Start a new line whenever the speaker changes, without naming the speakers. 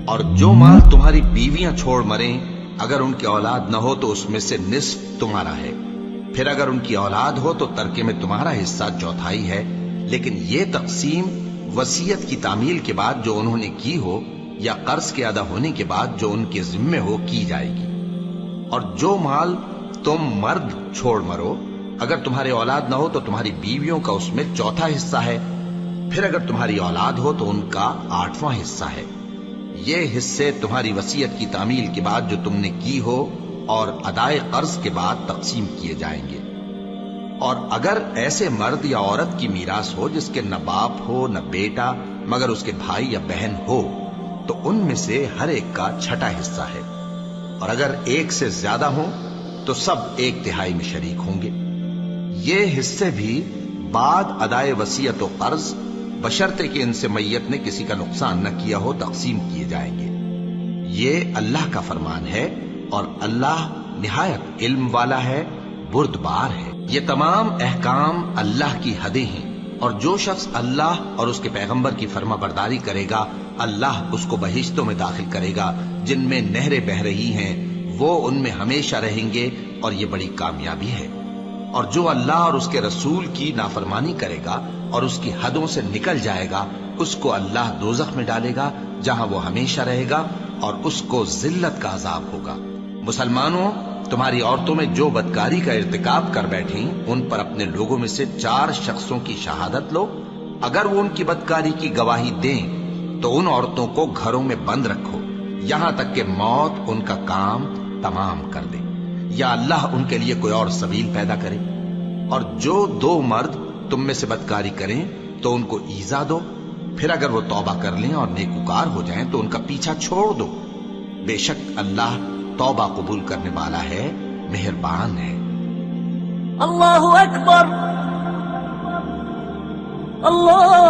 اور جو مال تمہاری بیویاں چھوڑ مریں اگر ان کی اولاد نہ ہو تو اس میں سے نصف تمہارا ہے، پھر اگر ان کی اولاد ہو تو ترکے میں تمہارا حصہ چوتھائی ہے، لیکن یہ تقسیم وصیت کی تعمیل کے بعد جو انہوں نے کی ہو یا قرض کے ادا ہونے کے بعد جو ان کے ذمے ہو کی جائے گی۔ اور جو مال تم مرد چھوڑ مرو اگر تمہاری اولاد نہ ہو تو تمہاری بیویوں کا اس میں چوتھا حصہ ہے، پھر اگر تمہاری اولاد ہو تو ان کا 8واں حصہ ہے۔ یہ حصے تمہاری وصیت کی تعمیل کے بعد جو تم نے کی ہو اور ادائے قرض کے بعد تقسیم کیے جائیں گے۔ اور اگر ایسے مرد یا عورت کی میراث ہو جس کے نہ باپ ہو نہ بیٹا مگر اس کے بھائی یا بہن ہو تو ان میں سے ہر ایک کا چھٹا حصہ ہے، اور اگر ایک سے زیادہ ہوں تو سب 1/3 میں شریک ہوں گے۔ یہ حصے بھی بعد ادائے وصیت و قرض بشرطے کہ ان سے میت نے کسی کا نقصان نہ کیا ہو تقسیم کیے جائیں گے۔ یہ اللہ کا فرمان ہے اور اللہ نہایت علم والا ہے، بردبار ہے۔ یہ تمام احکام اللہ کی حدیں ہیں، اور جو شخص اللہ اور اس کے پیغمبر کی فرما برداری کرے گا اللہ اس کو بہشتوں میں داخل کرے گا جن میں نہریں بہہ رہی ہیں، وہ ان میں ہمیشہ رہیں گے، اور یہ بڑی کامیابی ہے۔ اور جو اللہ اور اس کے رسول کی نافرمانی کرے گا اور اس کی حدوں سے نکل جائے گا اس کو اللہ دوزخ میں ڈالے گا جہاں وہ ہمیشہ رہے گا، اور اس کو ذلت کا عذاب ہوگا۔ مسلمانوں، تمہاری عورتوں میں جو بدکاری کا ارتکاب کر بیٹھیں ان پر اپنے لوگوں میں سے 4 شخصوں کی شہادت لو۔ اگر وہ ان کی بدکاری کی گواہی دیں تو ان عورتوں کو گھروں میں بند رکھو یہاں تک کہ موت ان کا کام تمام کر دے، یا اللہ ان کے لیے کوئی اور سبیل پیدا کرے۔ اور جو 2 مرد تم میں سے بدکاری کریں تو ان کو ایذا دو، پھر اگر وہ توبہ کر لیں اور نیکوکار ہو جائیں تو ان کا پیچھا چھوڑ دو، بے شک اللہ توبہ قبول کرنے والا ہے، مہربان ہے۔
اللہ اکبر، اللہ